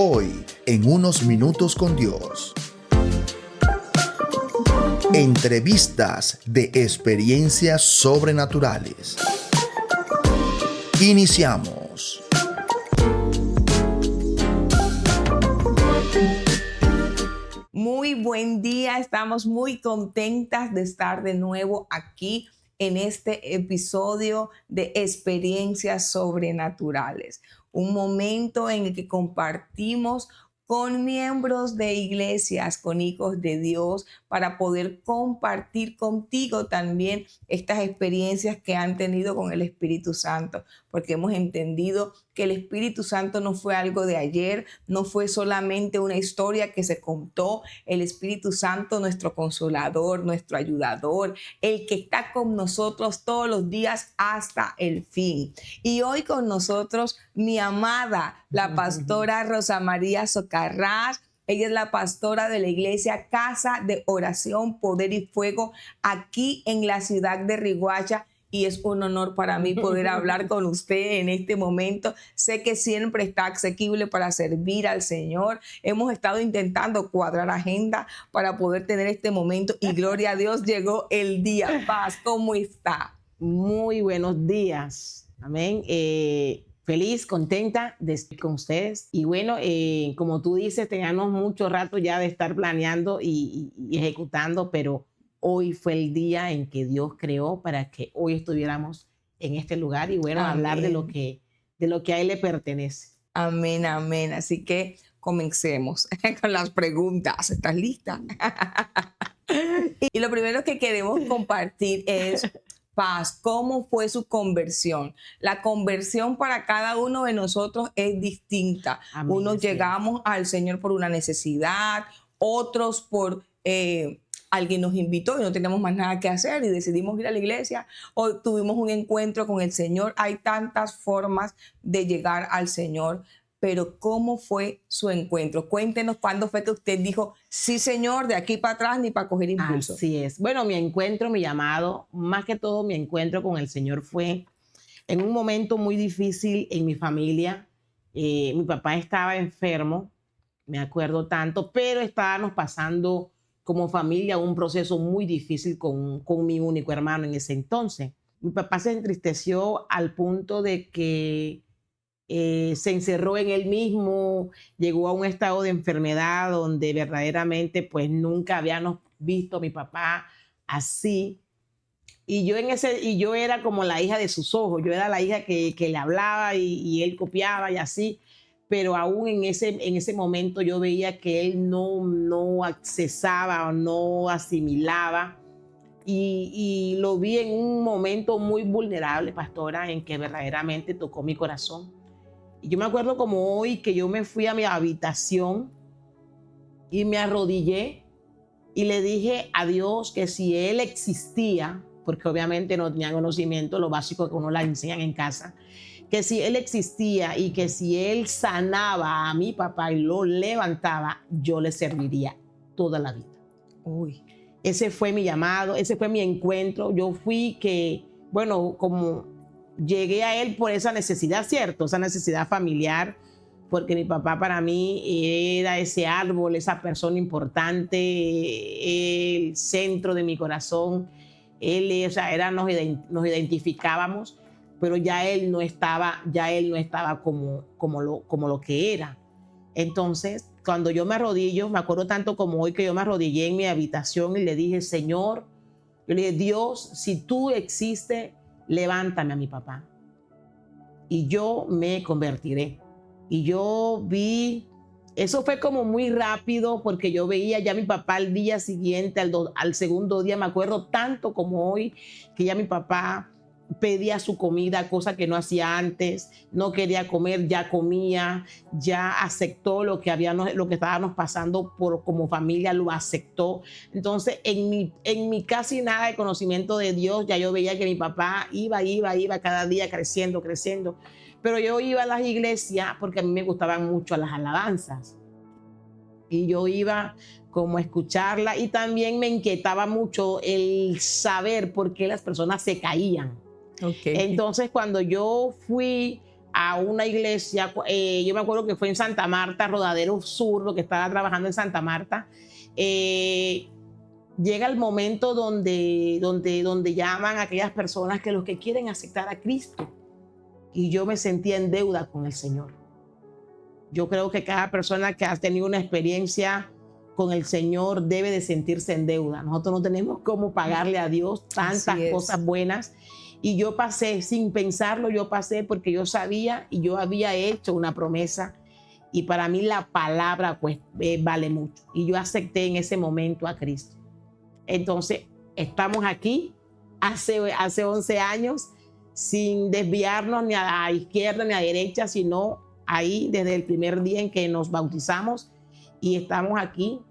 Hoy, en Unos Minutos con Dios. Entrevistas de experiencias sobrenaturales. Iniciamos. Muy buen día, estamos muy contentas de estar de nuevo aquí en este episodio de experiencias sobrenaturales. Un momento en el que compartimos con miembros de iglesias, con hijos de Dios, para poder compartir contigo también estas experiencias que han tenido con el Espíritu Santo, porque hemos entendido que el Espíritu Santo no fue algo de ayer, no fue solamente una historia que se contó. El Espíritu Santo, nuestro consolador, nuestro ayudador, el que está con nosotros todos los días hasta el fin. Y hoy con nosotros mi amada, la pastora Rosa María Socarrás. Ella es la pastora de la iglesia Casa de Oración, Poder y Fuego aquí en la ciudad de Riguacha. Y es un honor para mí poder hablar con usted en este momento. Sé que siempre está asequible para servir al Señor. Hemos estado intentando cuadrar agenda para poder tener este momento y gloria a Dios, llegó el día. Paz, ¿cómo está? Muy buenos días. Amén. Feliz, contenta de estar con ustedes. Y bueno, como tú dices, teníamos mucho rato ya de estar planeando y ejecutando, pero hoy fue el día en que Dios creó para que hoy estuviéramos en este lugar y bueno, Amén. hablar de lo que a Él le pertenece. Amén, amén. Así que comencemos con las preguntas. ¿Estás lista? Y lo primero que queremos compartir es, Paz, ¿cómo fue su conversión? La conversión para cada uno de nosotros es distinta. Amén, Unos así llegamos al Señor por una necesidad, otros por alguien nos invitó y no teníamos más nada que hacer y decidimos ir a la iglesia, o tuvimos un encuentro con el Señor. Hay tantas formas de llegar al Señor, pero ¿cómo fue su encuentro? Cuéntenos cuándo fue que usted dijo, sí, Señor, de aquí para atrás ni para coger impulso. Así es. Bueno, mi encuentro, mi llamado, más que todo mi encuentro con el Señor fue en un momento muy difícil en mi familia. Mi papá estaba enfermo, me acuerdo tanto, pero estábamos pasando como familia un proceso muy difícil con mi único hermano en ese entonces. Mi papá se entristeció al punto de que se encerró en él mismo, llegó a un estado de enfermedad donde verdaderamente pues nunca habíamos visto a mi papá así. Y yo era como la hija de sus ojos, yo era la hija que le hablaba y él copiaba y así, pero aún en ese momento yo veía que él no accesaba o no asimilaba y lo vi en un momento muy vulnerable, pastora, en que verdaderamente tocó mi corazón. Y yo me acuerdo como hoy que yo me fui a mi habitación y me arrodillé y le dije a Dios que si Él existía, porque obviamente no tenía conocimiento, lo básico que uno le enseñan en casa, que si Él existía y que si Él sanaba a mi papá y lo levantaba, yo le serviría toda la vida. Uy. Ese fue mi llamado, ese fue mi encuentro. Yo fui que, bueno, como llegué a Él por esa necesidad, ¿cierto? Esa necesidad familiar, porque mi papá para mí era ese árbol, esa persona importante, el centro de mi corazón. Él, o sea, nos identificábamos, pero ya él no estaba como lo que era. Entonces, cuando yo me arrodillo, me acuerdo tanto como hoy que yo me arrodillé en mi habitación y le dije, Señor, yo le dije, Dios, si tú existes, levántame a mi papá y yo me convertiré. Y yo vi, eso fue como muy rápido porque yo veía ya a mi papá al día siguiente, al segundo día, me acuerdo tanto como hoy que ya mi papá pedía su comida, cosa que no hacía antes, no quería comer, ya comía, ya aceptó lo que estábamos pasando como familia, lo aceptó. Entonces, en mi casi nada de conocimiento de Dios, ya yo veía que mi papá iba cada día creciendo. Pero yo iba a las iglesias porque a mí me gustaban mucho las alabanzas. Y yo iba como a escucharla y también me inquietaba mucho el saber por qué las personas se caían. Okay. Entonces, cuando yo fui a una iglesia, yo me acuerdo que fue en Santa Marta, Rodadero Sur, lo que estaba trabajando en Santa Marta. Llega el momento donde llaman a aquellas personas que los que quieren aceptar a Cristo. Y yo me sentía en deuda con el Señor. Yo creo que cada persona que ha tenido una experiencia con el Señor debe de sentirse en deuda. Nosotros no tenemos cómo pagarle a Dios tantas cosas buenas. Y yo pasé, sin pensarlo, yo pasé porque yo sabía y yo había hecho una promesa. Y para mí la palabra pues vale mucho. Y yo acepté en ese momento a Cristo. Entonces, estamos aquí hace 11 años sin desviarnos ni a la izquierda ni a la derecha, sino ahí desde el primer día en que nos bautizamos y estamos aquí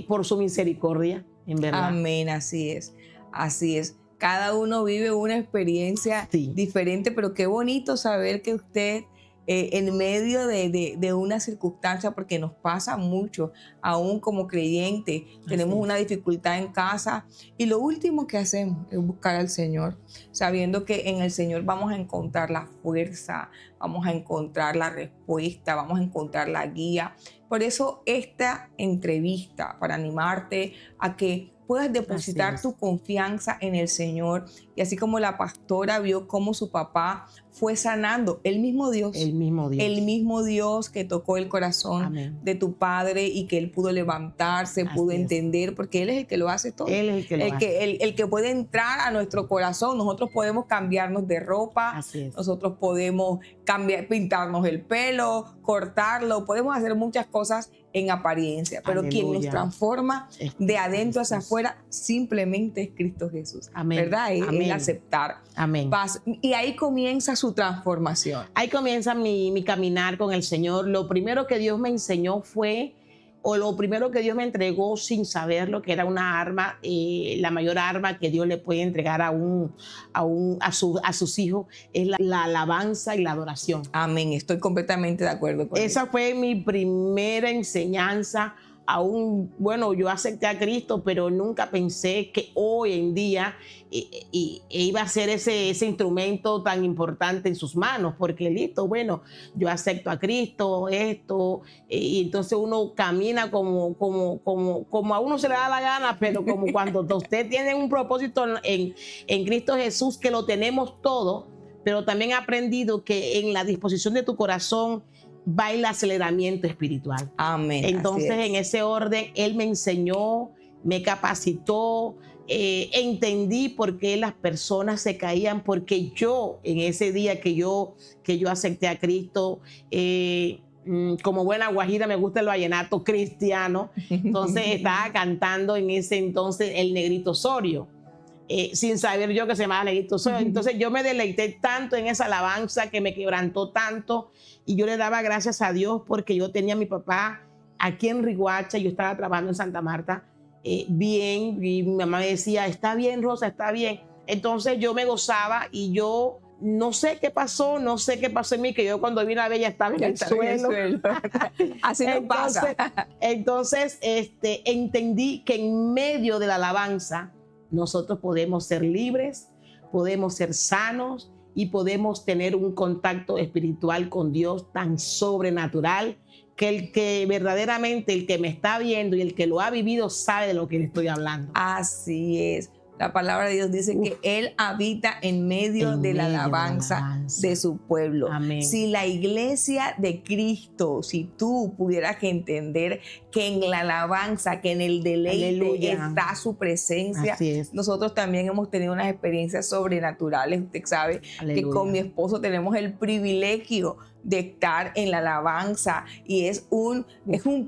por su misericordia, en verdad. Amén, así es, así es. Cada uno vive una experiencia diferente, pero qué bonito saber que usted en medio de una circunstancia, porque nos pasa mucho, aún como creyente, tenemos una dificultad en casa y lo último que hacemos es buscar al Señor, sabiendo que en el Señor vamos a encontrar la fuerza, vamos a encontrar la respuesta, vamos a encontrar la guía. Por eso esta entrevista, para animarte a que puedas depositar tu confianza en el Señor. Y así como la pastora vio cómo su papá fue sanando, el mismo Dios que tocó el corazón de tu padre y que él pudo levantarse, pudo entender, porque él es el que lo hace todo. Él es el que puede entrar a nuestro corazón. Nosotros podemos cambiarnos de ropa, nosotros podemos pintarnos el pelo, cortarlo, podemos hacer muchas cosas en apariencia, pero quien nos transforma de adentro hacia afuera simplemente es Cristo Jesús. ¿Verdad? Es aceptar. Paz. Y ahí comienza su transformación. Ahí comienza mi caminar con el Señor. Lo primero que Dios me enseñó fue, o lo primero que Dios me entregó sin saberlo, que era una arma, la mayor arma que Dios le puede entregar a sus hijos, es la alabanza y la adoración. Amén, estoy completamente de acuerdo con eso. Esa fue mi primera enseñanza. Aún, bueno, yo acepté a Cristo, pero nunca pensé que hoy en día iba a ser ese instrumento tan importante en sus manos, porque listo, bueno, yo acepto a Cristo, y entonces uno camina como a uno se le da la gana, pero como cuando usted tiene un propósito en Cristo Jesús, que lo tenemos todo, pero también he aprendido que en la disposición de tu corazón va el aceleramiento espiritual. Amén. Entonces, en ese orden, Él me enseñó, me capacitó, entendí por qué las personas se caían, porque yo, en ese día que yo acepté a Cristo, como buena guajira me gusta el vallenato cristiano, entonces estaba cantando en ese entonces el Negrito Osorio. Sin saber yo que se llamaba Negrito Osorio. Entonces yo me deleité tanto en esa alabanza que me quebrantó tanto y yo le daba gracias a Dios porque yo tenía a mi papá aquí en Riguacha, yo estaba trabajando en Santa Marta, bien, y mi mamá me decía, está bien Rosa, está bien. Entonces yo me gozaba y yo no sé qué pasó en mí, que yo cuando vine a ver ya estaba en el suelo. Así nos pasa. Entonces entendí que en medio de la alabanza nosotros podemos ser libres, podemos ser sanos y podemos tener un contacto espiritual con Dios tan sobrenatural que verdaderamente el que me está viendo y el que lo ha vivido sabe de lo que le estoy hablando. Así es. La palabra de Dios dice que Él habita en medio de la alabanza de su pueblo. Amén. Si la iglesia de Cristo, si tú pudieras entender que en la alabanza, que en el deleite está su presencia, nosotros también hemos tenido unas experiencias sobrenaturales. Usted sabe que con mi esposo tenemos el privilegio de estar en la alabanza y es un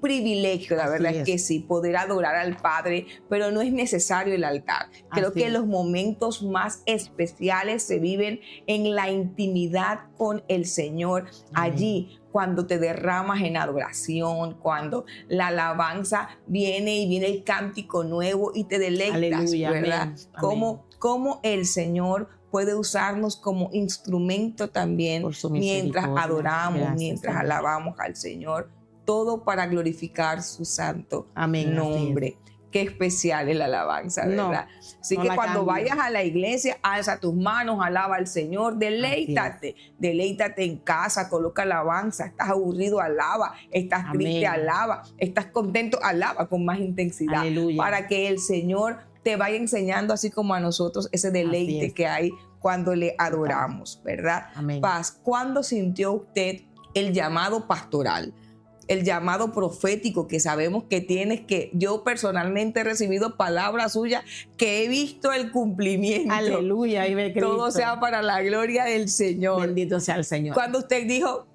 privilegio, la verdad es que sí, poder adorar al Padre, pero no es necesario el altar. Creo que los momentos más especiales se viven en la intimidad con el Señor. Allí, cuando te derramas en adoración, cuando la alabanza viene el cántico nuevo y te deleitas, Aleluya, ¿verdad? Cómo el Señor puede usarnos como instrumento también mientras adoramos, mientras alabamos al Señor, todo para glorificar su santo nombre. qué especial es la alabanza, ¿verdad? Así no que la cuando cambio. vayas a la iglesia, alza tus manos, alaba al Señor, deleítate en casa, coloca alabanza, estás aburrido, alaba, estás Amén. triste, alaba, estás contento, alaba con más intensidad, Aleluya. para que el Señor te vaya enseñando, así como a nosotros, ese deleite que hay cuando le adoramos, ¿verdad? Amén. Paz, ¿cuándo sintió usted el llamado pastoral? El llamado profético que sabemos que tienes, que yo personalmente he recibido palabras suyas que he visto el cumplimiento. Aleluya, vive Cristo. Todo sea para la gloria del Señor. Bendito sea el Señor. Cuando usted dijo,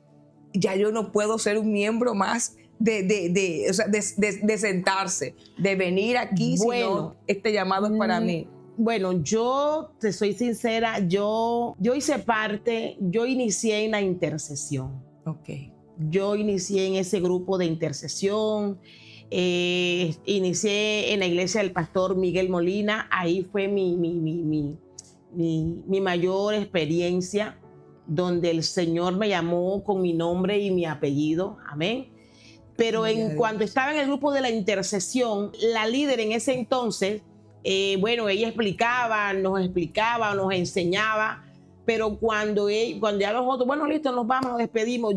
ya yo no puedo ser un miembro más de sentarse, de venir aquí, sino este llamado es para mí. Bueno, yo te soy sincera, yo hice parte, yo inicié en la intercesión. Ok. Yo inicié en ese grupo de intercesión, inicié en la iglesia del pastor Miguel Molina, ahí fue mi mayor experiencia, donde el Señor me llamó con mi nombre y mi apellido, amén. Pero cuando estaba en el grupo de la intercesión, la líder en ese entonces, bueno, ella nos enseñaba, pero cuando ya nosotros, bueno, listo, nos vamos, nos despedimos,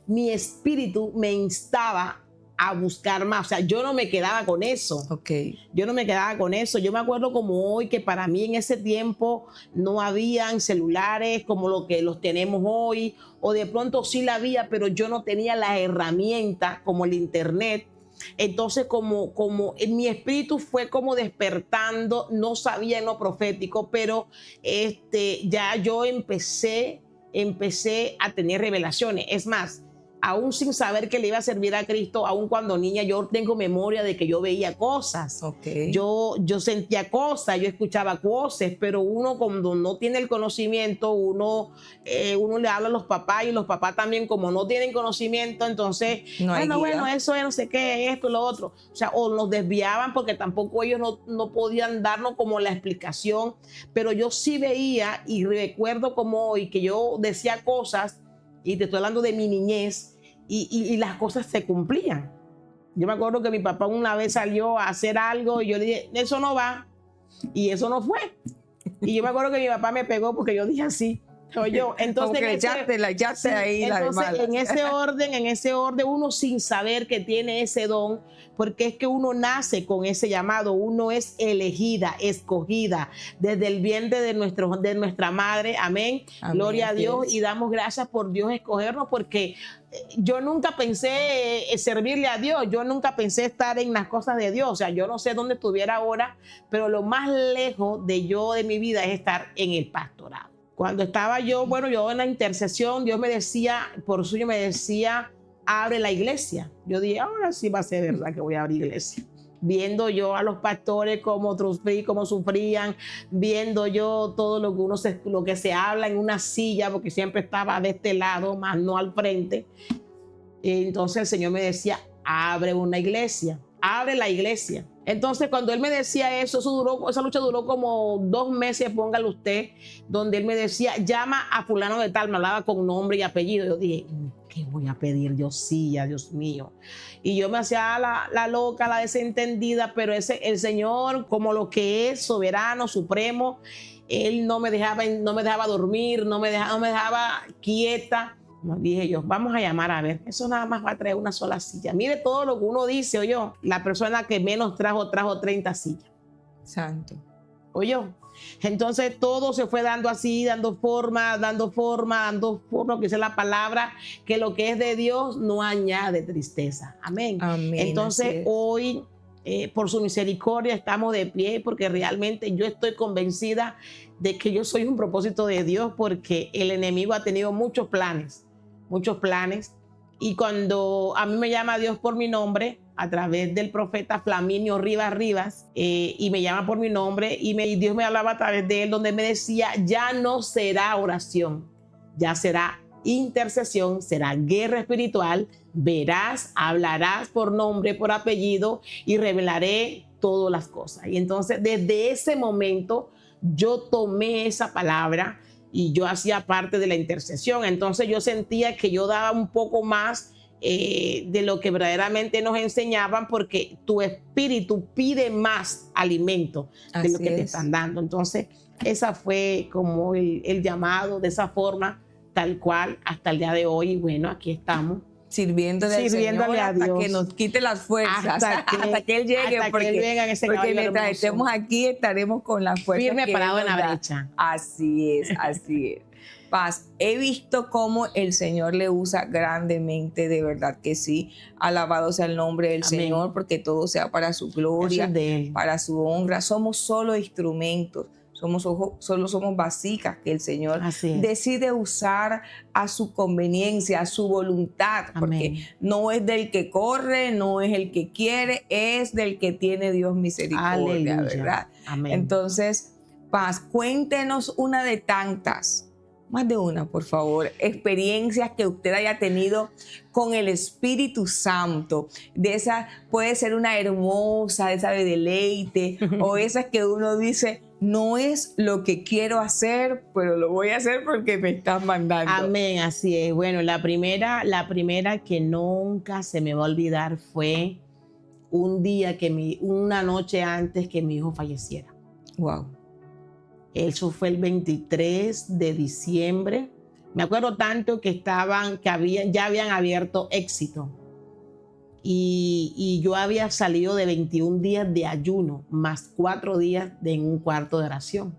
mi espíritu me instaba a buscar más. O sea, yo no me quedaba con eso. Okay. Yo no me quedaba con eso. Yo me acuerdo como hoy que para mí en ese tiempo no habían celulares como lo que los tenemos hoy, o de pronto sí la había, pero yo no tenía las herramientas como el internet. Entonces como en mi espíritu fue como despertando, no sabía en lo profético, pero ya yo empecé a tener revelaciones. Es más, aún sin saber que le iba a servir a Cristo, aún cuando niña, yo tengo memoria de que yo veía cosas. Okay. Yo sentía cosas, yo escuchaba voces, pero uno cuando no tiene el conocimiento, uno le habla a los papás, y los papás también como no tienen conocimiento, entonces, bueno, eso es no sé qué, esto, lo otro. O sea, o nos desviaban porque tampoco ellos no podían darnos como la explicación, pero yo sí veía y recuerdo como hoy que yo decía cosas, y te estoy hablando de mi niñez, y las cosas se cumplían. Yo me acuerdo que mi papá una vez salió a hacer algo y yo le dije, eso no va, y eso no fue. Y yo me acuerdo que mi papá me pegó porque yo dije así. Entonces, como que la echaste ahí, entonces, la de mala. en ese orden, uno sin saber que tiene ese don, porque es que uno nace con ese llamado, uno es elegida, escogida desde el vientre de nuestra madre, amén. Gloria a Dios, y damos gracias por Dios escogernos, porque yo nunca pensé servirle a Dios, yo nunca pensé estar en las cosas de Dios. O sea, yo no sé dónde estuviera ahora, pero lo más lejos de mi vida es estar en el pastorado. Cuando estaba yo en la intercesión, Dios me decía, por suyo me decía, abre la iglesia. Yo dije, ahora sí va a ser verdad que voy a abrir iglesia. Viendo yo a los pastores cómo sufrían, viendo yo todo lo que se habla en una silla, porque siempre estaba de este lado, más no al frente. Entonces el Señor me decía, abre una iglesia, abre la iglesia. Entonces, cuando él me decía eso, esa lucha duró como 2 meses, póngalo usted, donde él me decía, llama a fulano de tal, me hablaba con nombre y apellido. Yo dije, ¿qué voy a pedir? Dios mío. Y yo me hacía la loca, la desentendida, pero el Señor, como lo que es, soberano, supremo, él no me dejaba dormir, no me dejaba quieta. Dije yo, vamos a llamar a ver, eso nada más va a traer una sola silla. Mire todo lo que uno dice, oyó, la persona que menos trajo 30 sillas. Santo. Oyó. Entonces todo se fue dando así, dando forma, que es la palabra, que lo que es de Dios no añade tristeza. Amén. Amén. Entonces hoy, por su misericordia, estamos de pie, porque realmente yo estoy convencida de que yo soy un propósito de Dios, porque el enemigo ha tenido muchos planes, y cuando a mí me llama Dios por mi nombre, a través del profeta Flaminio Rivas, y me llama por mi nombre, y Dios me hablaba a través de él, donde me decía, ya no será oración, ya será intercesión, será guerra espiritual, verás, hablarás por nombre, por apellido, y revelaré todas las cosas. Y entonces desde ese momento yo tomé esa palabra y yo hacía parte de la intercesión. Entonces yo sentía que yo daba un poco más de lo que verdaderamente nos enseñaban, porque tu espíritu pide más alimento de Así lo que te es. están dando. Entonces, esa fue como el llamado, de esa forma, tal cual, hasta el día de hoy. Y bueno, aquí estamos. Sirviéndole al Sirviéndole Señor a hasta Dios. que nos quite las fuerzas, Hasta que Él llegue, hasta que porque, Él venga en ese porque caballo mientras hermoso. estemos aquí estaremos con las fuerzas Firme que parado Él en nos la da. brecha. Así es, así es. Paz, he visto cómo el Señor le usa grandemente, de verdad que sí. Alabado sea el nombre del Amén. Señor, porque todo sea para su Eso gloria, es de Él. para su honra. Somos solo instrumentos. Solo somos vasijas que el Señor Así es. decide usar a su conveniencia, a su voluntad, porque Amén. no es del que corre, no es el que quiere, es del que tiene Dios misericordia, Aleluya. ¿verdad? Amén. Entonces, Paz, cuéntenos una de tantas, más de una, por favor, experiencias que usted haya tenido con el Espíritu Santo. De esa puede ser una hermosa, esa de deleite, o esas que uno dice, no es lo que quiero hacer, pero lo voy a hacer porque me están mandando. Amén, así es. Bueno, la primera que nunca se me va a olvidar fue un día una noche antes que mi hijo falleciera. Wow. Eso fue el 23 de diciembre. Me acuerdo tanto que ya habían abierto Éxito. Y yo había salido de 21 días de ayuno, más 4 días en un cuarto de oración.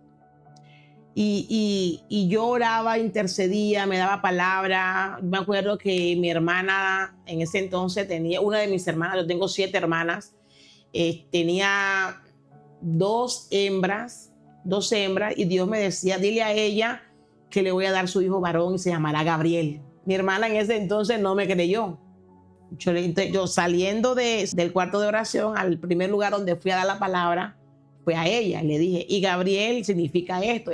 Y yo oraba, intercedía, me daba palabra. Me acuerdo que mi hermana en ese entonces una de mis hermanas, yo tengo 7 hermanas, tenía 2 hembras, y Dios me decía, dile a ella que le voy a dar su hijo varón y se llamará Gabriel. Mi hermana en ese entonces no me creyó. Yo saliendo del cuarto de oración, al primer lugar donde fui a dar la palabra, fue a ella. Le dije, y Gabriel significa esto.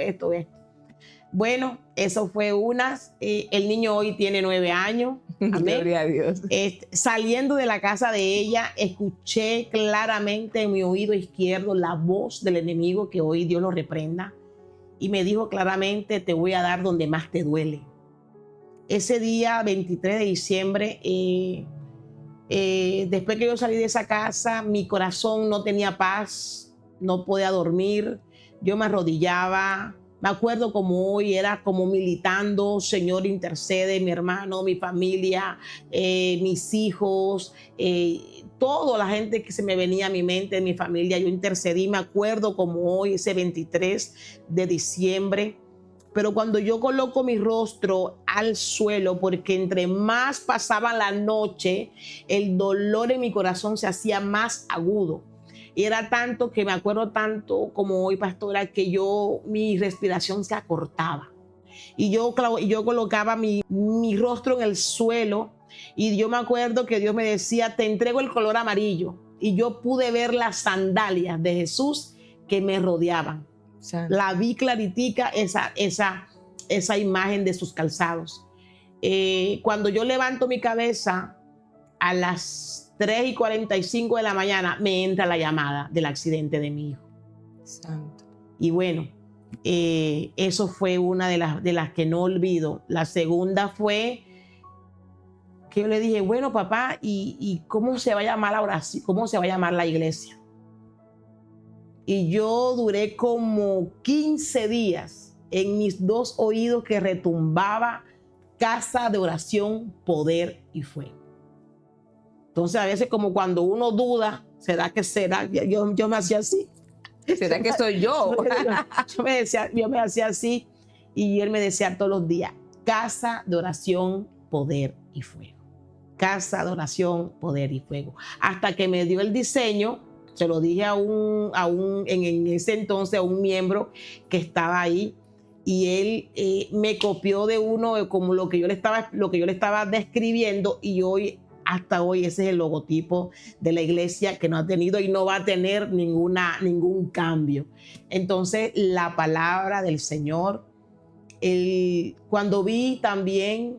Bueno, eso fue el niño hoy tiene 9 años. Amén. Gloria a Dios. Saliendo de la casa de ella, escuché claramente en mi oído izquierdo la voz del enemigo, que hoy Dios lo reprenda, y me dijo claramente, te voy a dar donde más te duele. Ese día, 23 de diciembre, después que yo salí de esa casa, mi corazón no tenía paz, no podía dormir, yo me arrodillaba. Me acuerdo como hoy, era como militando, Señor, intercede, mi hermano, mi familia, mis hijos, toda la gente que se me venía a mi mente, mi familia, yo intercedí. Me acuerdo como hoy, ese 23 de diciembre. Pero cuando yo coloco mi rostro al suelo, porque entre más pasaba la noche, el dolor en mi corazón se hacía más agudo. Y era tanto que me acuerdo tanto como hoy, pastora, que mi respiración se acortaba. Y yo colocaba mi rostro en el suelo, y yo me acuerdo que Dios me decía, te entrego el color amarillo. Y yo pude ver las sandalias de Jesús que me rodeaban. La vi claritica, esa imagen de sus calzados. Cuando yo levanto mi cabeza a las 3:45 de la mañana, me entra la llamada del accidente de mi hijo. Santo. Y bueno, eso fue una de las que no olvido. La segunda fue que yo le dije, bueno, papá, ¿y cómo se va a llamar la oración? ¿Cómo se va a llamar la iglesia? Y yo duré como 15 días en mis 2 oídos que retumbaba Casa de Oración, Poder y Fuego. Entonces a veces como cuando uno duda, ¿será que será? Yo me hacía así. ¿Será que soy yo? Yo me hacía así, y él me decía todos los días, Casa de Oración, Poder y Fuego. Casa de Oración, Poder y Fuego. Hasta que me dio el diseño. Se lo dije en ese entonces a un miembro que estaba ahí, y él me copió de uno como lo que yo le estaba describiendo, y hasta hoy ese es el logotipo de la iglesia, que no ha tenido y no va a tener ningún cambio. Entonces, la palabra del Señor, cuando vi también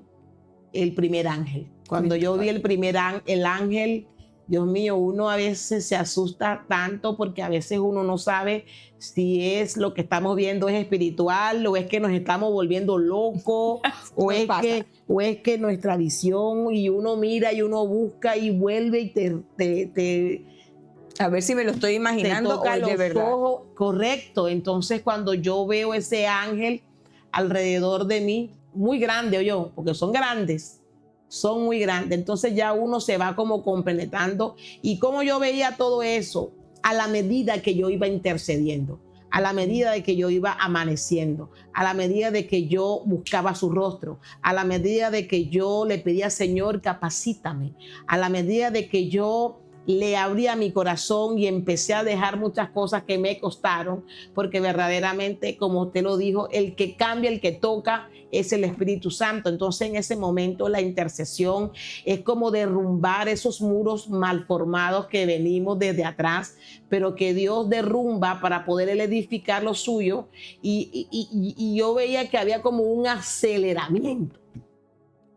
el primer ángel, cuando yo vi el ángel Dios mío, uno a veces se asusta tanto porque a veces uno no sabe si es lo que estamos viendo es espiritual o es que nos estamos volviendo locos o es que nuestra visión, y uno mira y uno busca y vuelve y te A ver si me lo estoy imaginando o toca es de los verdad. ojos. Correcto. Entonces, cuando yo veo ese ángel alrededor de mí, muy grande, porque son grandes, son muy grandes. Entonces ya uno se va como compenetrando. Y como yo veía todo eso a la medida que yo iba intercediendo, a la medida de que yo iba amaneciendo, a la medida de que yo buscaba su rostro, a la medida de que yo le pedía, Señor, capacítame, a la medida de que yo le abría mi corazón y empecé a dejar muchas cosas que me costaron, porque verdaderamente, como usted lo dijo, el que cambia, el que toca es el Espíritu Santo. Entonces en ese momento la intercesión es como derrumbar esos muros mal formados que venimos desde atrás, pero que Dios derrumba para poder él edificar lo suyo, y yo veía que había como un aceleramiento.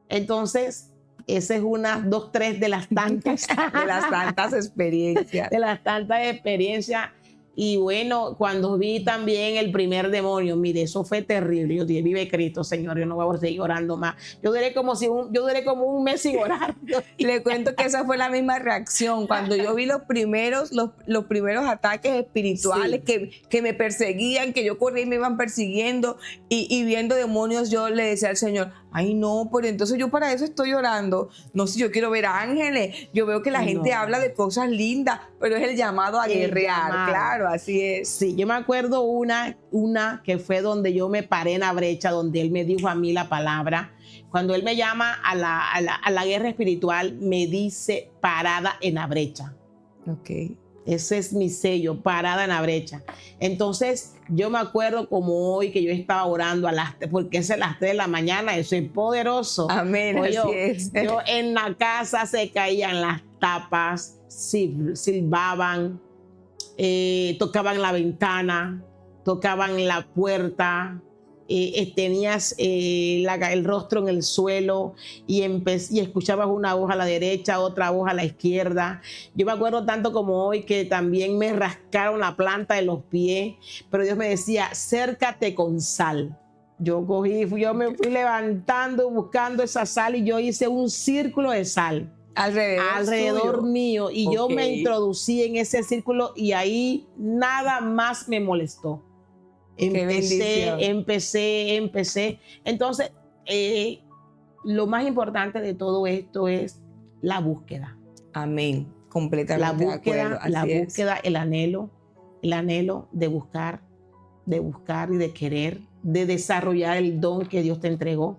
Entonces esa es una, dos, tres de las tantas. De las tantas experiencias. De las tantas experiencias. Y bueno, cuando vi también el primer demonio, mire, eso fue terrible. Yo dije, vive Cristo, Señor, yo no voy a seguir orando más. Yo duré como un mes sin orar. Le cuento que esa fue la misma reacción. Cuando yo vi los primeros ataques espirituales, sí, que me perseguían, que yo corría y me iban persiguiendo, y viendo demonios, yo le decía al Señor, ay no, pero entonces yo para eso estoy orando. No sé, yo quiero ver ángeles. Yo veo que la gente habla de cosas lindas, pero es el llamado a guerrear. Claro, así es. Sí, yo me acuerdo una que fue donde yo me paré en la brecha, donde él me dijo a mí la palabra. Cuando él me llama a la guerra espiritual, me dice parada en la brecha. Ok. Ese es mi sello, parada en la brecha. Entonces, yo me acuerdo como hoy que yo estaba orando porque es a las 3 de la mañana, eso es poderoso. Amén, así es. Yo en la casa se caían las tapas, silbaban, tocaban la ventana, tocaban la puerta, tenías el rostro en el suelo y escuchabas una voz a la derecha, otra voz a la izquierda. Yo me acuerdo tanto como hoy que también me rascaron la planta de los pies, pero Dios me decía, cércate con sal. Yo me fui levantando, buscando esa sal, y yo hice un círculo de sal alrededor mío, y okay, yo me introducí en ese círculo y ahí nada más me molestó. Empecé. Entonces, lo más importante de todo esto es la búsqueda. Amén. Completamente de acuerdo. La búsqueda, el anhelo de buscar y de querer, de desarrollar el don que Dios te entregó.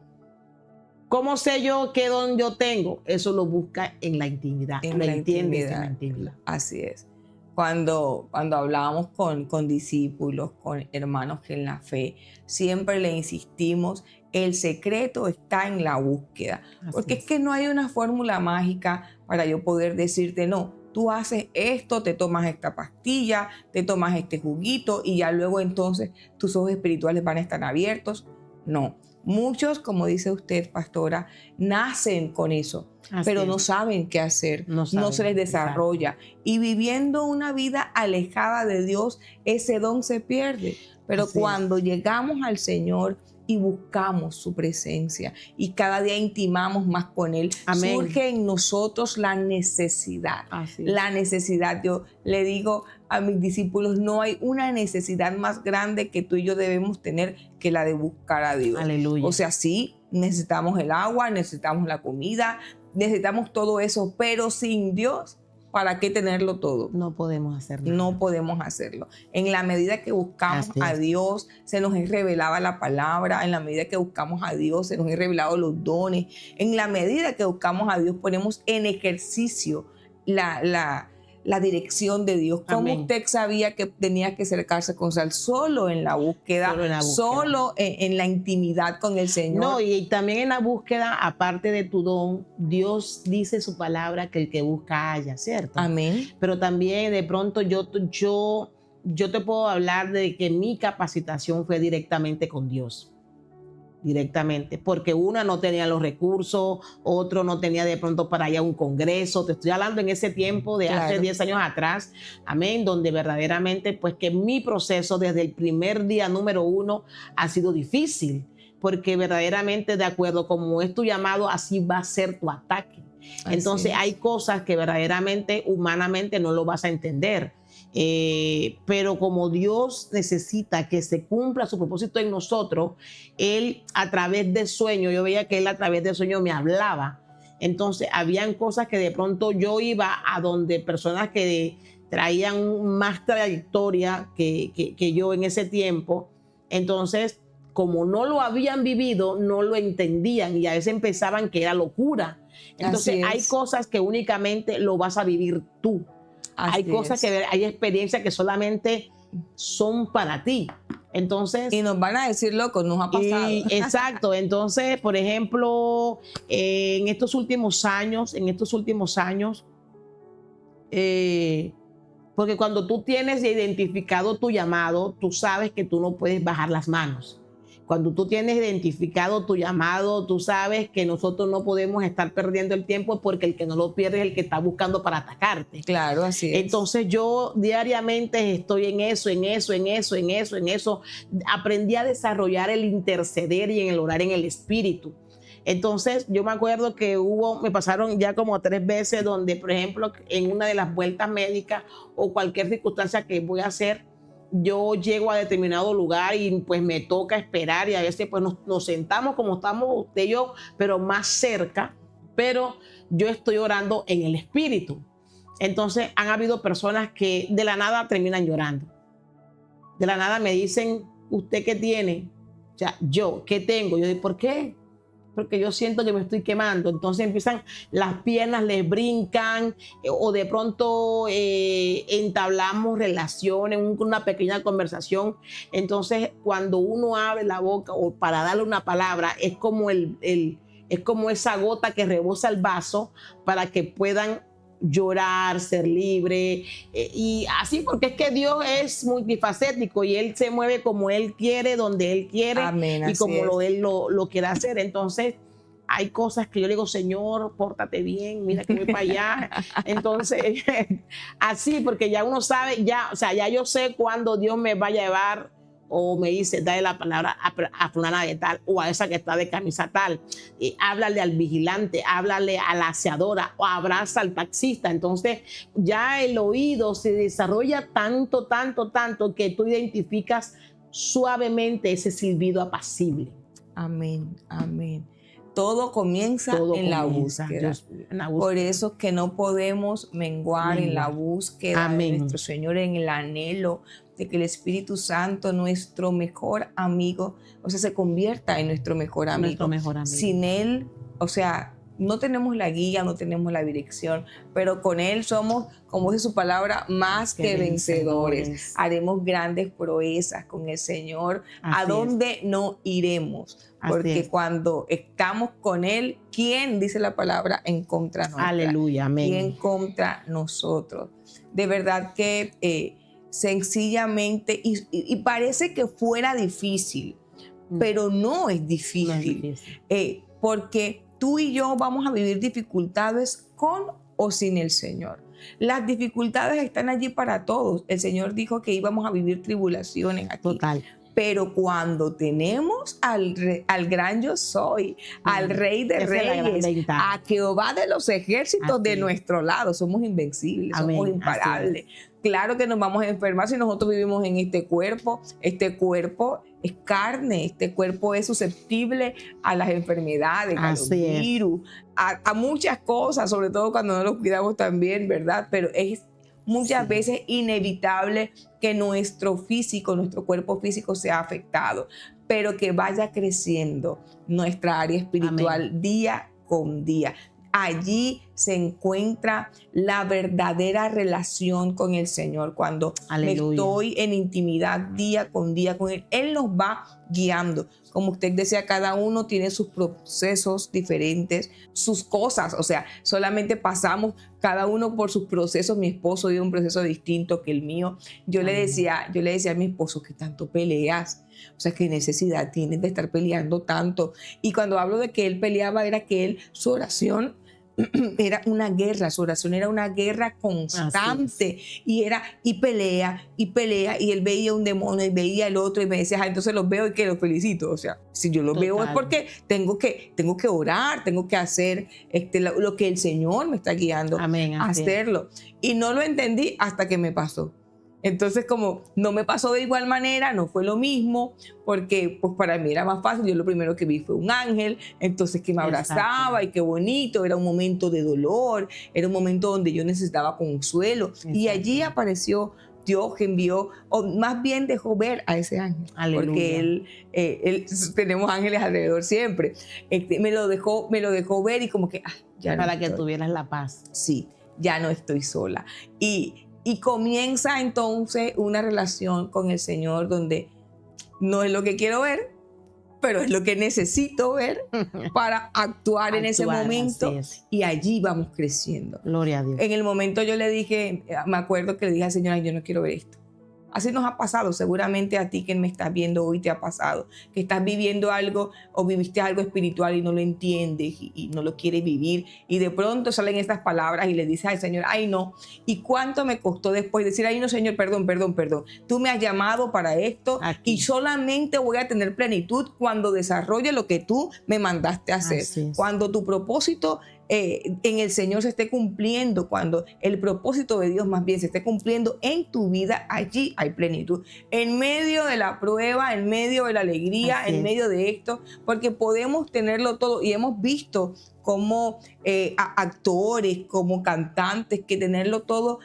¿Cómo sé yo qué don yo tengo? Eso lo busca en la intimidad. En la intimidad. Así es. Cuando hablábamos con discípulos, con hermanos que en la fe, siempre le insistimos, el secreto está en la búsqueda. Porque es que no hay una fórmula mágica para yo poder decirte, no, tú haces esto, te tomas esta pastilla, te tomas este juguito y ya luego entonces tus ojos espirituales van a estar abiertos. No. Muchos, como dice usted, pastora, nacen con eso, pero no saben qué hacer, no se les desarrolla. Y viviendo una vida alejada de Dios, ese don se pierde. Pero cuando llegamos al Señor y buscamos su presencia y cada día intimamos más con Él, amén, surge en nosotros la necesidad. La necesidad, yo le digo a mis discípulos, no hay una necesidad más grande que tú y yo debemos tener que la de buscar a Dios. Aleluya. O sea, sí, necesitamos el agua, necesitamos la comida, necesitamos todo eso, pero sin Dios, ¿para qué tenerlo todo? No podemos hacerlo. No podemos hacerlo. En la medida que buscamos a Dios, se nos es revelada la palabra. En la medida que buscamos a Dios, se nos es revelado los dones. En la medida que buscamos a Dios, ponemos en ejercicio la dirección de Dios. ¿Cómo usted sabía que tenía que acercarse con sal? Solo en la búsqueda, solo en la intimidad con el Señor. No, y también en la búsqueda, aparte de tu don, Dios dice su palabra que el que busca halla, ¿cierto? Amén. Pero también de pronto yo te puedo hablar de que mi capacitación fue directamente con Dios. directamente, porque una no tenía los recursos, otro no tenía de pronto para allá un congreso. Te estoy hablando en ese tiempo de hace 10 años atrás, amén, donde verdaderamente pues que mi proceso desde el primer día número 1 ha sido difícil, porque verdaderamente de acuerdo como es tu llamado, así va a ser tu ataque. Entonces hay cosas que verdaderamente humanamente no lo vas a entender. Pero como Dios necesita que se cumpla su propósito en nosotros, Él a través de sueños, yo veía que Él a través de sueños me hablaba. Entonces habían cosas que de pronto yo iba a donde personas que traían más trayectoria que yo en ese tiempo. Entonces, como no lo habían vivido, no lo entendían y a veces pensaban que era locura. Entonces hay cosas que únicamente lo vas a vivir tú. Hay cosas que hay experiencias que solamente son para ti. Entonces, y nos van a decir locos, nos ha pasado. Exacto. Entonces, por ejemplo, en estos últimos años, porque cuando tú tienes identificado tu llamado, tú sabes que tú no puedes bajar las manos. Cuando tú tienes identificado tu llamado, tú sabes que nosotros no podemos estar perdiendo el tiempo porque el que no lo pierde es el que está buscando para atacarte. Claro, así es. Entonces yo diariamente estoy en eso. Aprendí a desarrollar el interceder y en el orar en el espíritu. Entonces yo me acuerdo que me pasaron ya como 3 veces donde, por ejemplo, en una de las vueltas médicas o cualquier circunstancia que voy a hacer, yo llego a determinado lugar y pues me toca esperar y a veces pues nos sentamos como estamos usted y yo, pero más cerca, pero yo estoy orando en el espíritu. Entonces han habido personas que de la nada terminan llorando. De la nada me dicen, ¿usted qué tiene? O sea, yo, ¿qué tengo? Yo digo, ¿por qué? Porque yo siento que me estoy quemando. Entonces empiezan, las piernas les brincan o de pronto entablamos relaciones, una pequeña conversación. Entonces cuando uno abre la boca o para darle una palabra, es como es como esa gota que rebosa el vaso para que puedan llorar, ser libre y así, porque es que Dios es multifacético y Él se mueve como Él quiere, donde Él quiere. Amén, y como Él lo quiere hacer. Entonces hay cosas que yo le digo, Señor, pórtate bien, mira que voy para allá. Entonces así, porque ya uno sabe, o sea, ya yo sé cuándo Dios me va a llevar o me dice, dale la palabra a fulana de tal o a esa que está de camisa tal. Háblale al vigilante, háblale a la aseadora o abraza al taxista. Entonces ya el oído se desarrolla tanto que tú identificas suavemente ese silbido apacible. Amén, amén. Todo comienza en la búsqueda. Por eso es que no podemos menguar en la búsqueda de nuestro Señor, en el anhelo de que el Espíritu Santo, nuestro mejor amigo, o sea, se convierta en nuestro mejor amigo. Sin Él, o sea, no tenemos la guía, no tenemos la dirección, pero con Él somos, como dice su palabra, más que vencedores. Haremos grandes proezas con el Señor. ¿A dónde no iremos? Porque cuando estamos con Él, ¿quién, dice la palabra, en contra nuestra? Aleluya, amén. ¿Quién contra nosotros? De verdad que sencillamente, y parece que fuera difícil, pero no es difícil. No es difícil. Porque tú y yo vamos a vivir dificultades con o sin el Señor. Las dificultades están allí para todos. El Señor dijo que íbamos a vivir tribulaciones aquí. Total. Pero cuando tenemos al gran yo soy, al Rey de Reyes, a Jehová de los ejércitos de nuestro lado, somos invencibles, somos imparables. Claro que nos vamos a enfermar si nosotros vivimos en este cuerpo. Este cuerpo es carne, este cuerpo es susceptible a las enfermedades, a los virus, a muchas cosas, sobre todo cuando no los cuidamos tan bien, ¿verdad? Pero es muchas veces inevitable que nuestro físico, nuestro cuerpo físico sea afectado, pero que vaya creciendo nuestra área espiritual día con día. Allí se encuentra la verdadera relación con el Señor, cuando me estoy en intimidad día con Él. Él nos va guiando. Como usted decía, cada uno tiene sus procesos diferentes, sus cosas, o sea, solamente pasamos cada uno por sus procesos. Mi esposo vive un proceso distinto que el mío. Yo le decía a mi esposo, ¿qué tanto peleas? O sea, ¿qué necesidad tienes de estar peleando tanto? Y cuando hablo de que él peleaba, era que su oración era una guerra, su oración era una guerra constante, y pelea, y él veía un demonio y veía el otro y me decía, entonces los veo y que los felicito. O sea, si yo los veo es porque tengo que orar, tengo que hacer lo que el Señor me está guiando a hacerlo. Y no lo entendí hasta que me pasó. Entonces, como no me pasó de igual manera, no fue lo mismo, porque pues para mí era más fácil. Yo lo primero que vi fue un ángel, entonces que me abrazaba, y qué bonito. Era un momento de dolor, era un momento donde yo necesitaba consuelo. Exacto. Y allí apareció Dios, que envió, o más bien dejó ver a ese ángel. Aleluya. Porque él tenemos ángeles alrededor siempre. Me lo dejó ver, y como que ya no para estoy. Que tuvieras la paz. Sí, ya no estoy sola. Y comienza entonces una relación con el Señor donde no es lo que quiero ver, pero es lo que necesito ver para actuar en ese momento. Y allí vamos creciendo. Gloria a Dios. En el momento yo le dije, me acuerdo que le dije al Señor, yo no quiero ver esto. Así nos ha pasado, seguramente a ti que me estás viendo hoy te ha pasado, que estás viviendo algo o viviste algo espiritual y no lo entiendes y no lo quieres vivir, y de pronto salen estas palabras y le dices al Señor, ay no, y cuánto me costó después decir, ay no Señor, perdón, tú me has llamado para esto y solamente voy a tener plenitud cuando desarrolle lo que tú me mandaste a hacer, cuando tu propósito en el Señor se esté cumpliendo, cuando el propósito de Dios más bien se esté cumpliendo en tu vida, allí hay plenitud. En medio de la prueba, en medio de la alegría, en medio de esto, porque podemos tenerlo todo, y hemos visto como actores, como cantantes, que tenerlo todo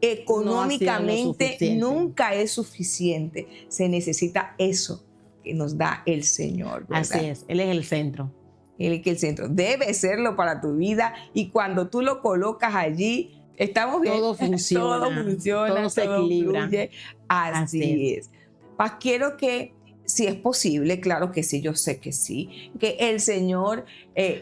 económicamente nunca es suficiente. Se necesita eso que nos da el Señor, ¿verdad? Así es, Él es el centro. Que el centro debe serlo para tu vida, y cuando tú lo colocas allí, estamos bien, todo funciona, todo se equilibra. Fluye. Así es. Paz, quiero que, si es posible, claro que sí, yo sé que sí, que el Señor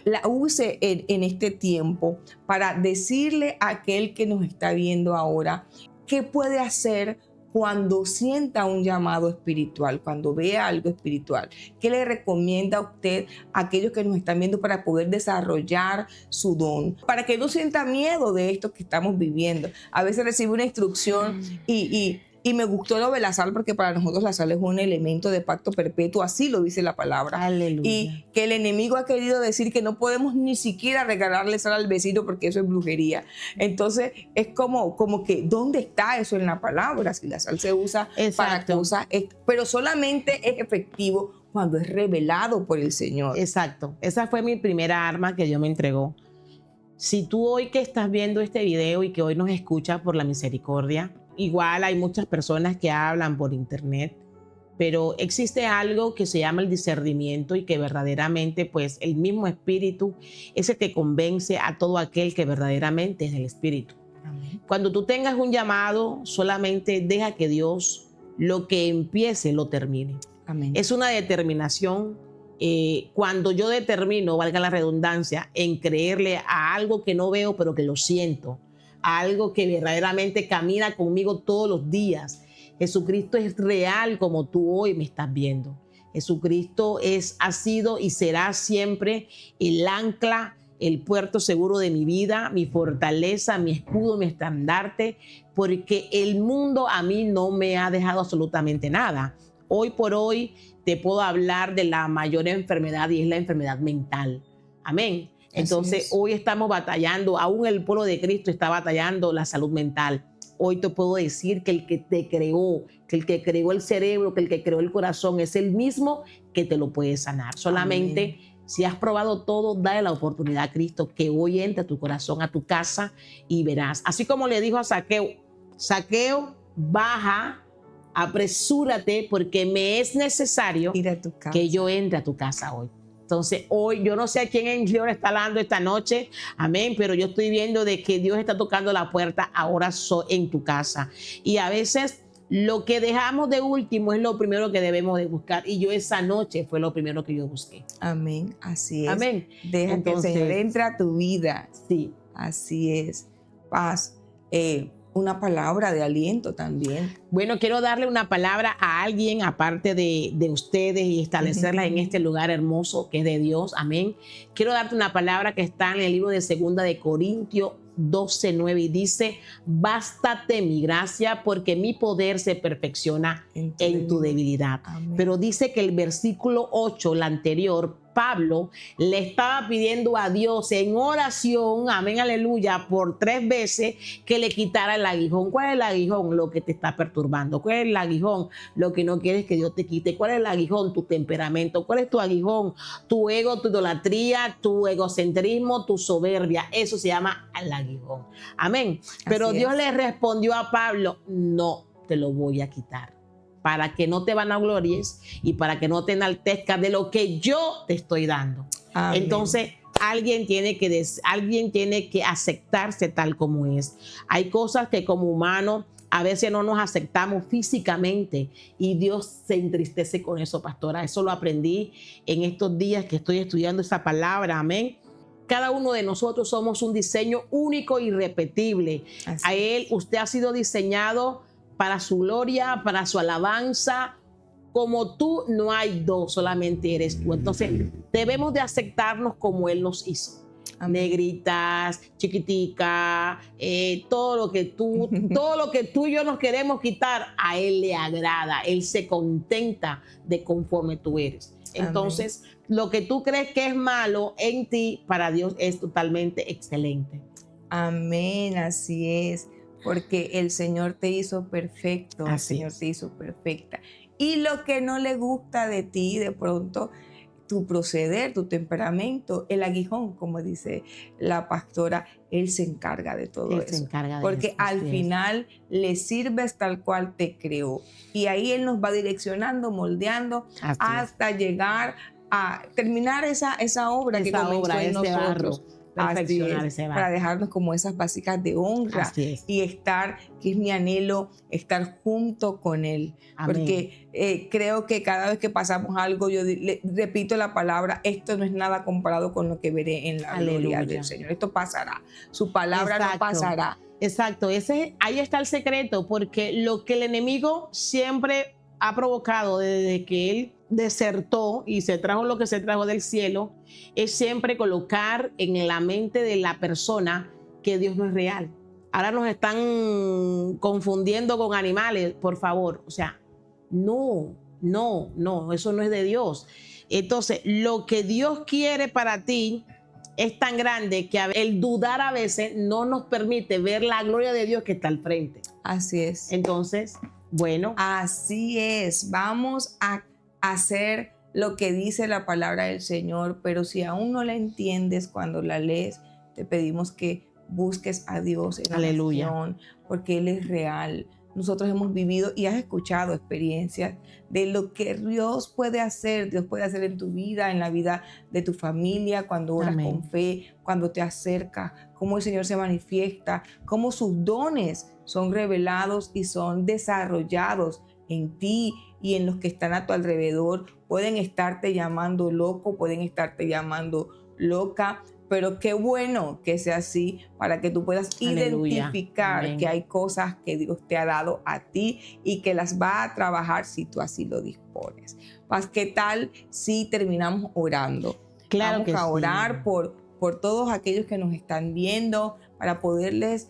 la use en este tiempo para decirle a aquel que nos está viendo ahora qué puede hacer cuando sienta un llamado espiritual, cuando vea algo espiritual. ¿Qué le recomienda a usted a aquellos que nos están viendo para poder desarrollar su don? Para que no sienta miedo de esto que estamos viviendo. A veces recibe una instrucción y me gustó lo de la sal, porque para nosotros la sal es un elemento de pacto perpetuo, así lo dice la palabra. Aleluya. Y que el enemigo ha querido decir que no podemos ni siquiera regalarle sal al vecino porque eso es brujería. Entonces es como que, ¿dónde está eso en la palabra? Si la sal se usa para cosas, pero solamente es efectivo cuando es revelado por el Señor. Exacto. Esa fue mi primera arma que Dios me entregó. Si tú hoy que estás viendo este video y que hoy nos escuchas por la misericordia, igual hay muchas personas que hablan por internet, pero existe algo que se llama el discernimiento, y que verdaderamente pues el mismo Espíritu es el que convence a todo aquel que verdaderamente es del Espíritu. Amén. Cuando tú tengas un llamado, solamente deja que Dios lo que empiece lo termine. Amén. Es una determinación. Cuando yo determino, valga la redundancia, en creerle a algo que no veo pero que lo siento, a algo que verdaderamente camina conmigo todos los días. Jesucristo es real como tú hoy me estás viendo. Jesucristo ha sido y será siempre el ancla, el puerto seguro de mi vida, mi fortaleza, mi escudo, mi estandarte, porque el mundo a mí no me ha dejado absolutamente nada. Hoy por hoy te puedo hablar de la mayor enfermedad, y es la enfermedad mental. Amén. Entonces hoy estamos batallando, aún el pueblo de Cristo está batallando la salud mental. Hoy te puedo decir que el que te creó, que el que creó el cerebro, que el que creó el corazón es el mismo que te lo puede sanar. Solamente si has probado todo, dale la oportunidad a Cristo que hoy entre a tu corazón, a tu casa, y verás. Así como le dijo a Zaqueo, Zaqueo, baja, apresúrate, porque me es necesario ir a tu casa, que yo entre a tu casa hoy. Entonces, hoy yo no sé a quién el Señor está hablando esta noche, amén, pero yo estoy viendo de que Dios está tocando la puerta ahora en tu casa. Y a veces lo que dejamos de último es lo primero que debemos de buscar. Y yo esa noche fue lo primero que yo busqué. Amén, así es. Amén. Deja Entonces, que el Señor entre a tu vida. Sí. Así es. Paz. Una palabra de aliento también. Bueno, quiero darle una palabra a alguien aparte de ustedes y establecerla en este lugar hermoso que es de Dios. Amén. Quiero darte una palabra que está en el libro de 2 Corintios 12:9 y dice: bástate mi gracia porque mi poder se perfecciona en tu debilidad. Amén. Pero dice que el versículo 8, el anterior, Pablo le estaba pidiendo a Dios en oración, amén, aleluya, por 3 veces que le quitara el aguijón. ¿Cuál es el aguijón? Lo que te está perturbando. ¿Cuál es el aguijón? Lo que no quieres que Dios te quite. ¿Cuál es el aguijón? Tu temperamento. ¿Cuál es tu aguijón? Tu ego, tu idolatría, tu egocentrismo, tu soberbia. Eso se llama el aguijón. Amén. Pero Así Dios es. le respondió a Pablo: no te lo voy a quitar, para que no te vanaglories y para que no te enaltezcas de lo que yo te estoy dando. Amén. Entonces, alguien tiene que aceptarse tal como es. Hay cosas que como humanos a veces no nos aceptamos físicamente y Dios se entristece con eso, pastora. Eso lo aprendí en estos días que estoy estudiando esa palabra. Amén. Cada uno de nosotros somos un diseño único y irrepetible. Así A Él, usted ha sido diseñado para su gloria, para su alabanza. Como tú no hay dos, solamente eres tú. Entonces debemos de aceptarnos como Él nos hizo. Amén. Negritas, chiquitica, todo lo que tú y yo nos queremos quitar, a Él le agrada. Él se contenta de conforme tú eres. Entonces, lo que tú crees que es malo en ti, para Dios es totalmente excelente. Amén, así es. Porque el Señor te hizo perfecto, Así el Señor es. te hizo perfecta. Y lo que no le gusta de ti, de pronto, tu proceder, tu temperamento, el aguijón, como dice la pastora, Él se encarga de todo Él eso. se encarga de Porque eso, al así es. final le sirves tal cual te creó. Y ahí Él nos va direccionando, moldeando, Así es. hasta llegar a terminar esa obra que Esa comenzó obra, en ese nosotros. barro, Así perfeccionar es, ese para barro. dejarnos como esas básicas de honra Así es. y estar, que es mi anhelo, estar junto con Él. Amén. Porque creo que cada vez que pasamos algo, yo repito la palabra: esto no es nada comparado con lo que veré en la gloria Aleluya. del Señor. Esto pasará, su palabra no Exacto. pasará. Exacto, ahí está el secreto, porque lo que el enemigo siempre ha provocado desde que él desertó y se trajo lo que se trajo del cielo, es siempre colocar en la mente de la persona que Dios no es real. Ahora nos están confundiendo con animales, por favor. O sea, no, eso no es de Dios. Entonces, lo que Dios quiere para ti es tan grande que el dudar a veces no nos permite ver la gloria de Dios que está al frente. Así es. Entonces, bueno. Así es. Vamos a hacer lo que dice la palabra del Señor, pero si aún no la entiendes cuando la lees, te pedimos que busques a Dios en Aleluya. oración, porque Él es real. Nosotros hemos vivido y has escuchado experiencias de lo que Dios puede hacer en tu vida, en la vida de tu familia, cuando oras Amén. con fe, cuando te acercas, cómo el Señor se manifiesta, cómo sus dones son revelados y son desarrollados en ti y en los que están a tu alrededor. Pueden estarte llamando loco, pueden estarte llamando loca, pero qué bueno que sea así para que tú puedas Aleluya. identificar Amén. que hay cosas que Dios te ha dado a ti y que las va a trabajar si tú así lo dispones. Paz, ¿qué tal si terminamos orando? Claro Vamos que a sí. orar por todos aquellos que nos están viendo, para poderles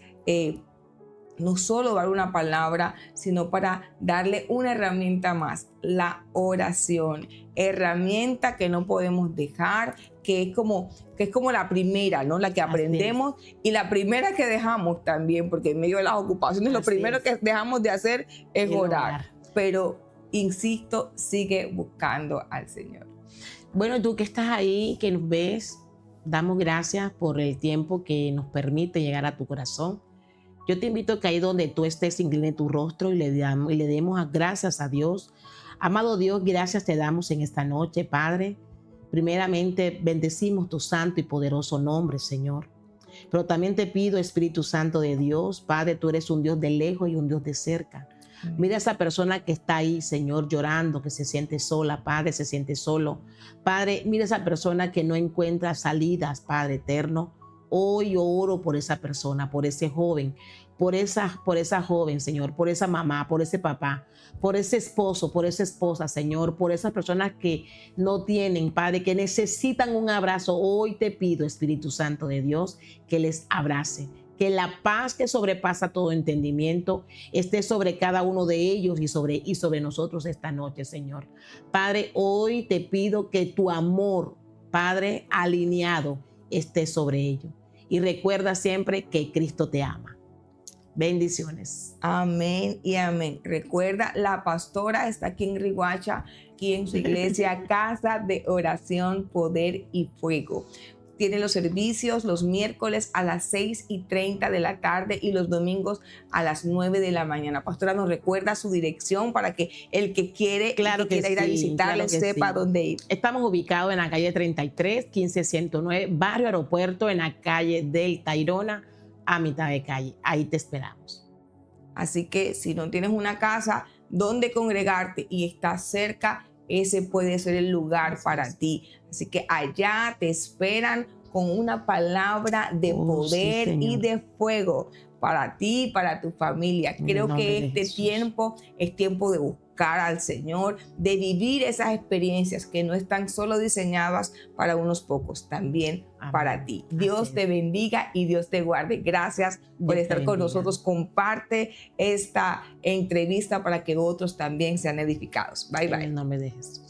no solo dar una palabra, sino para darle una herramienta más, la oración. Herramienta que no podemos dejar, que es como la primera, ¿no? La que aprendemos y la primera que dejamos también, porque en medio de las ocupaciones lo primero que dejamos de hacer es orar. Pero, insisto, sigue buscando al Señor. Bueno, tú que estás ahí, que nos ves, damos gracias por el tiempo que nos permite llegar a tu corazón. Yo te invito a que ahí donde tú estés, incline tu rostro y le demos gracias a Dios. Amado Dios, gracias te damos en esta noche, Padre. Primeramente, bendecimos tu santo y poderoso nombre, Señor. Pero también te pido, Espíritu Santo de Dios, Padre, tú eres un Dios de lejos y un Dios de cerca. Mira a esa persona que está ahí, Señor, llorando, que se siente sola, Padre, se siente solo. Padre, mira a esa persona que no encuentra salidas, Padre eterno. Hoy yo oro por esa persona, por ese joven, por esa joven, Señor, por esa mamá, por ese papá, por ese esposo, por esa esposa, Señor, por esas personas que no tienen, Padre, que necesitan un abrazo. Hoy te pido, Espíritu Santo de Dios, que les abrace. Que la paz que sobrepasa todo entendimiento esté sobre cada uno de ellos y sobre nosotros esta noche, Señor. Padre, hoy te pido que tu amor, Padre, alineado, esté sobre ellos. Y recuerda siempre que Cristo te ama. Bendiciones. Amén y amén. Recuerda, la pastora está aquí en Riguacha, aquí en su iglesia, Casa de Oración, Poder y Fuego. Tiene los servicios los miércoles a las 6:30 de la tarde y los domingos a las 9 de la mañana. Pastora, nos recuerda su dirección para que el que quiera ir a visitarle sepa dónde ir. Estamos ubicados en la calle 33, 15109, Barrio Aeropuerto, en la calle del Tayrona, a mitad de calle. Ahí te esperamos. Así que si no tienes una casa donde congregarte y estás cerca, ese puede ser el lugar para ti. Así que allá te esperan con una palabra de poder y de fuego para ti y para tu familia. Creo que este tiempo es tiempo de buscar al Señor, de vivir esas experiencias que no están solo diseñadas para unos pocos, también para ti. Dios te bendiga y Dios te guarde. Gracias por estar con nosotros. Comparte esta entrevista para que otros también sean edificados. Bye, bye. En el nombre de Jesús.